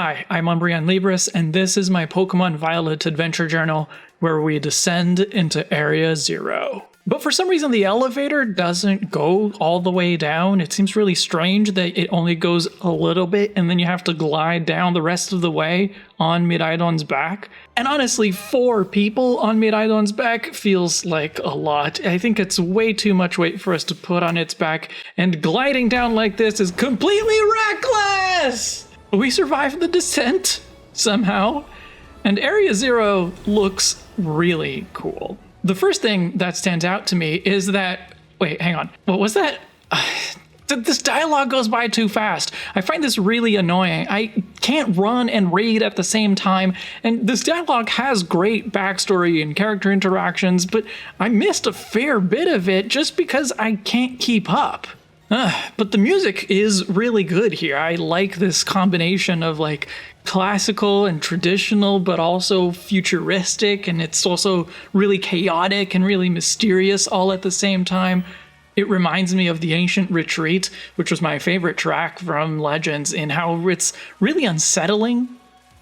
Hi, I'm Umbreon Libris, and this is my Pokémon Violet adventure journal, where we descend into Area 0. But for some reason the elevator doesn't go all the way down. It seems really strange that it only goes a little bit, and then you have to glide down the rest of the way on Miraidon's back. And honestly, 4 people on Miraidon's back feels like a lot. I think it's way too much weight for us to put on its back, and gliding down like this is completely reckless! We survived the descent, somehow, and Area 0 looks really cool. The first thing that stands out to me is that... Wait, hang on. What was that? This dialogue goes by too fast. I find this really annoying. I can't run and read at the same time, and this dialogue has great backstory and character interactions, but I missed a fair bit of it just because I can't keep up. But the music is really good here. I like this combination of like classical and traditional, but also futuristic, and it's also really chaotic and really mysterious all at the same time. It reminds me of The Ancient Retreat, which was my favorite track from Legends, in how it's really unsettling.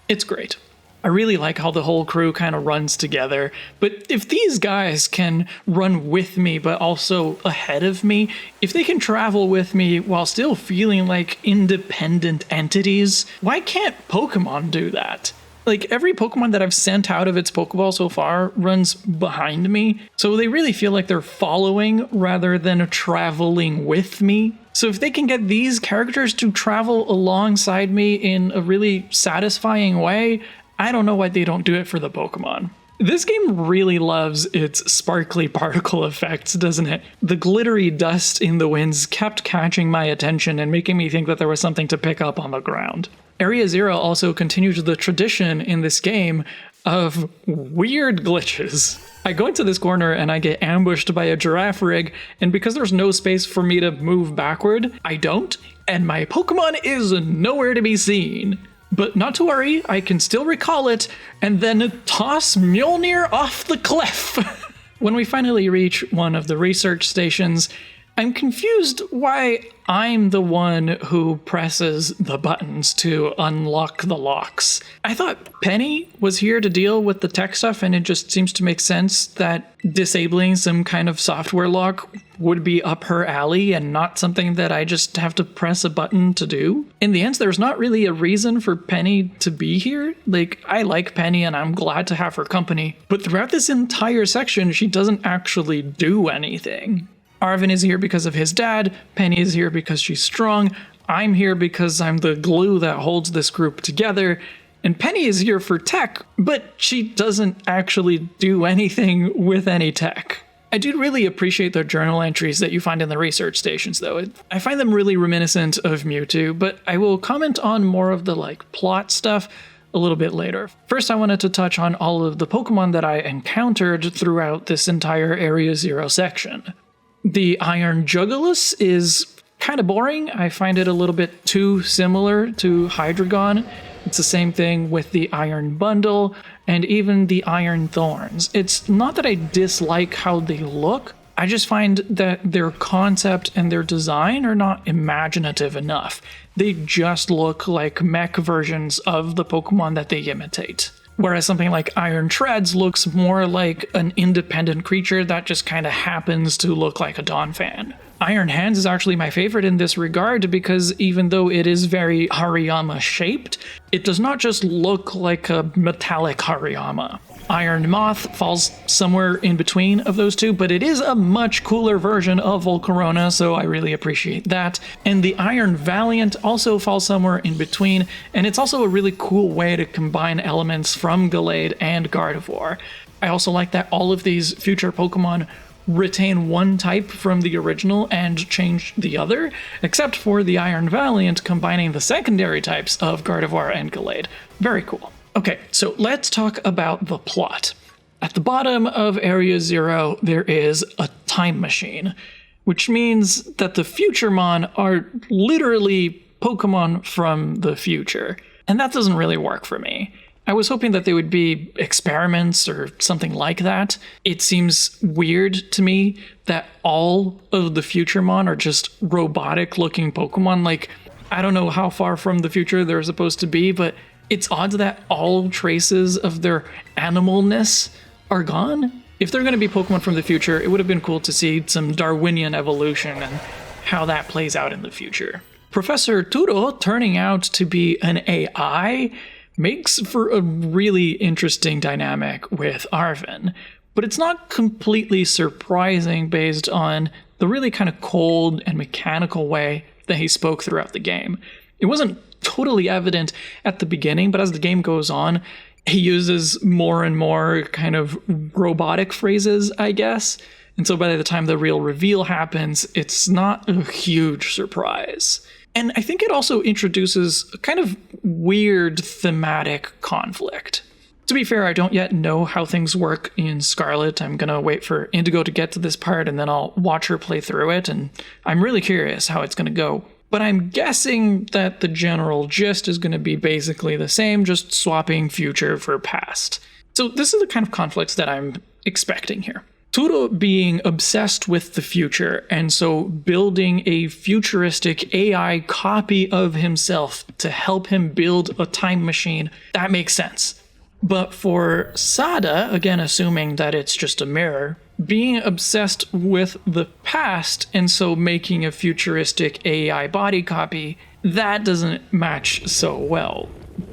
It's great. I really like how the whole crew kind of runs together, but if these guys can run with me but also ahead of me, if they can travel with me while still feeling like independent entities, why can't Pokemon do that? Like, every Pokemon that I've sent out of its Pokeball so far runs behind me, so they really feel like they're following rather than traveling with me. So if they can get these characters to travel alongside me in a really satisfying way, I don't know why they don't do it for the Pokemon. This game really loves its sparkly particle effects, doesn't it? The glittery dust in the winds kept catching my attention and making me think that there was something to pick up on the ground. Area 0 also continues the tradition in this game of weird glitches. I go into this corner and I get ambushed by a giraffe rig, and because there's no space for me to move backward, I don't, and my Pokemon is nowhere to be seen. But not to worry, I can still recall it, and then toss Mjolnir off the cliff. When we finally reach one of the research stations, I'm confused why I'm the one who presses the buttons to unlock the locks. I thought Penny was here to deal with the tech stuff, and it just seems to make sense that disabling some kind of software lock would be up her alley and not something that I just have to press a button to do. In the end, there's not really a reason for Penny to be here. Like, I like Penny and I'm glad to have her company, but throughout this entire section, she doesn't actually do anything. Arvin is here because of his dad, Penny is here because she's strong, I'm here because I'm the glue that holds this group together, and Penny is here for tech, but she doesn't actually do anything with any tech. I do really appreciate the journal entries that you find in the research stations, though. I find them really reminiscent of Mewtwo, but I will comment on more of the plot stuff a little bit later. First, I wanted to touch on all of the Pokemon that I encountered throughout this entire Area 0 section. The Iron Jugulis is kind of boring. I find it a little bit too similar to Hydreigon. It's the same thing with the Iron Bundle and even the Iron Thorns. It's not that I dislike how they look, I just find that their concept and their design are not imaginative enough. They just look like mech versions of the Pokemon that they imitate. Whereas something like Iron Treads looks more like an independent creature that just kind of happens to look like a Donphan. Iron Hands is actually my favorite in this regard because even though it is very Hariyama shaped, it does not just look like a metallic Hariyama. Iron Moth falls somewhere in between of those two, but it is a much cooler version of Volcarona, so I really appreciate that. And the Iron Valiant also falls somewhere in between, and it's also a really cool way to combine elements from Gallade and Gardevoir. I also like that all of these future Pokemon retain one type from the original and change the other, except for the Iron Valiant combining the secondary types of Gardevoir and Gallade. Very cool. Okay, so let's talk about the plot. At the bottom of Area 0, there is a time machine, which means that the Futuremon are literally Pokemon from the future, and that doesn't really work for me. I was hoping that they would be experiments or something like that. It seems weird to me that all of the Futuremon are just robotic-looking Pokemon. Like, I don't know how far from the future they're supposed to be, but it's odd that all traces of their animalness are gone. If they're going to be Pokemon from the future, it would have been cool to see some Darwinian evolution and how that plays out in the future. Professor Turo turning out to be an AI makes for a really interesting dynamic with Arven, but it's not completely surprising based on the really kind of cold and mechanical way that he spoke throughout the game. It wasn't totally evident at the beginning, but as the game goes on, he uses more and more kind of robotic phrases, I guess. And so by the time the real reveal happens, it's not a huge surprise. And I think it also introduces a kind of weird thematic conflict. To be fair, I don't yet know how things work in Scarlet. I'm going to wait for Indigo to get to this part and then I'll watch her play through it, and I'm really curious how it's going to go. But I'm guessing that the general gist is going to be basically the same, just swapping future for past. So this is the kind of conflict that I'm expecting here. Turo being obsessed with the future, and so building a futuristic AI copy of himself to help him build a time machine, that makes sense. But for Sada, again assuming that it's just a mirror, being obsessed with the past and so making a futuristic AI body copy, that doesn't match so well.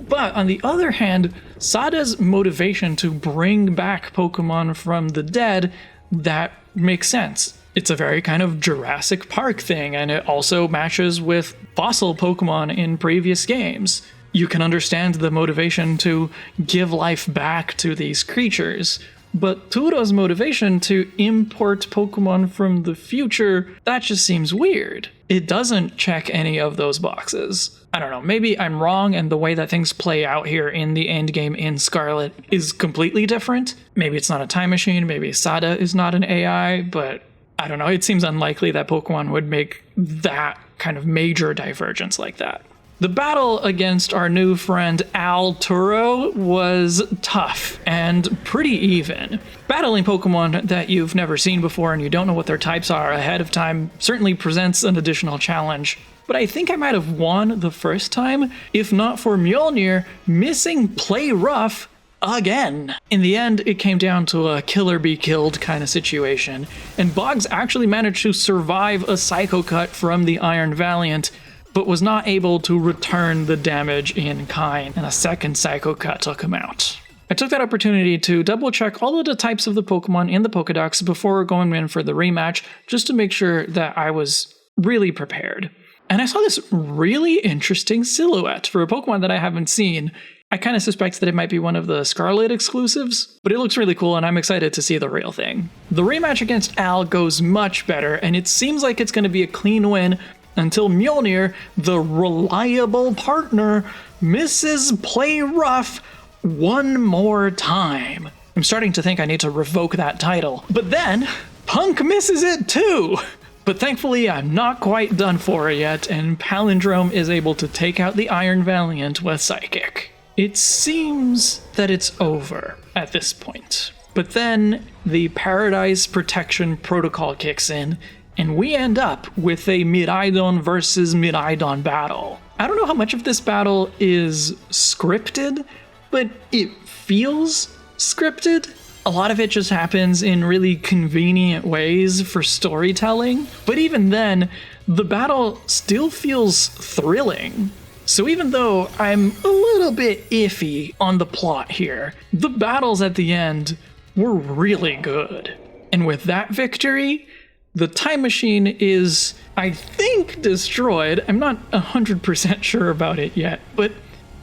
But on the other hand, Sada's motivation to bring back Pokemon from the dead, that makes sense. It's a very kind of Jurassic Park thing, and it also matches with fossil Pokemon in previous games. You can understand the motivation to give life back to these creatures. But Turo's motivation to import Pokemon from the future, that just seems weird. It doesn't check any of those boxes. I don't know, maybe I'm wrong and the way that things play out here in the endgame in Scarlet is completely different. Maybe it's not a time machine, maybe Sada is not an AI, but I don't know, it seems unlikely that Pokemon would make that kind of major divergence like that. The battle against our new friend Al Turo was tough and pretty even. Battling Pokemon that you've never seen before and you don't know what their types are ahead of time certainly presents an additional challenge. But I think I might have won the first time, if not for Mjolnir missing Play Rough again. In the end, it came down to a kill or be killed kind of situation, and Boggs actually managed to survive a Psycho Cut from the Iron Valiant, but was not able to return the damage in kind, and a second Psycho Cut took him out. I took that opportunity to double check all of the types of the Pokemon in the Pokedex before going in for the rematch, just to make sure that I was really prepared. And I saw this really interesting silhouette for a Pokemon that I haven't seen. I kind of suspect that it might be one of the Scarlet exclusives, but it looks really cool and I'm excited to see the real thing. The rematch against Al goes much better, and it seems like it's going to be a clean win until Mjolnir, the reliable partner, misses Play Rough one more time. I'm starting to think I need to revoke that title. But then, Punk misses it too! But thankfully, I'm not quite done for yet, and Palindrome is able to take out the Iron Valiant with Psychic. It seems that it's over at this point. But then, the Paradise Protection Protocol kicks in, and we end up with a Miraidon versus Miraidon battle. I don't know how much of this battle is scripted, but it feels scripted. A lot of it just happens in really convenient ways for storytelling, but even then, the battle still feels thrilling. So even though I'm a little bit iffy on the plot here, the battles at the end were really good. And with that victory, the time machine is, I think, destroyed. I'm not 100% sure about it yet, but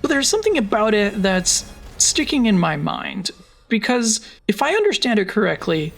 there's something about it that's sticking in my mind. Because if I understand it correctly,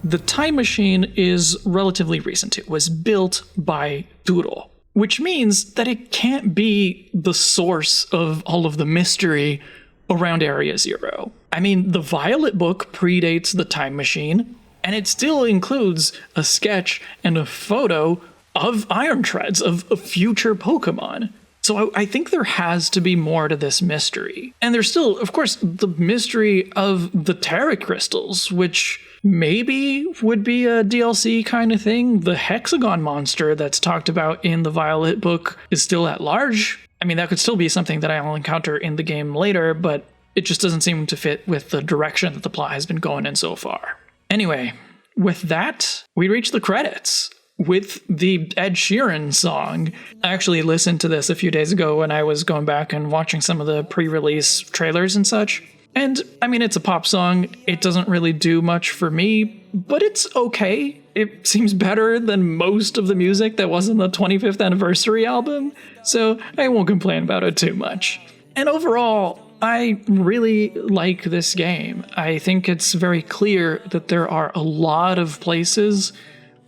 the time machine is relatively recent. It was built by Turo, which means that it can't be the source of all of the mystery around Area Zero. I mean, the Violet book predates the time machine, and it still includes a sketch and a photo of Iron Treads, of future Pokemon. So I think there has to be more to this mystery. And there's still, of course, the mystery of the Terra crystals, which maybe would be a DLC kind of thing. The hexagon monster that's talked about in the Violet book is still at large. I mean, that could still be something that I'll encounter in the game later, but it just doesn't seem to fit with the direction that the plot has been going in so far. Anyway, with that, we reach the credits with the Ed Sheeran song. I actually listened to this a few days ago when I was going back and watching some of the pre-release trailers and such. And I mean, it's a pop song. It doesn't really do much for me, but it's okay. It seems better than most of the music that was in the 25th anniversary album, so I won't complain about it too much. And overall, I really like this game. I think it's very clear that there are a lot of places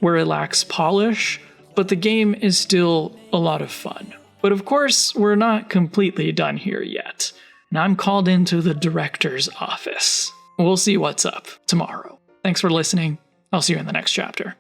where it lacks polish, but the game is still a lot of fun. But of course, we're not completely done here yet. And I'm called into the director's office. We'll see what's up tomorrow. Thanks for listening. I'll see you in the next chapter.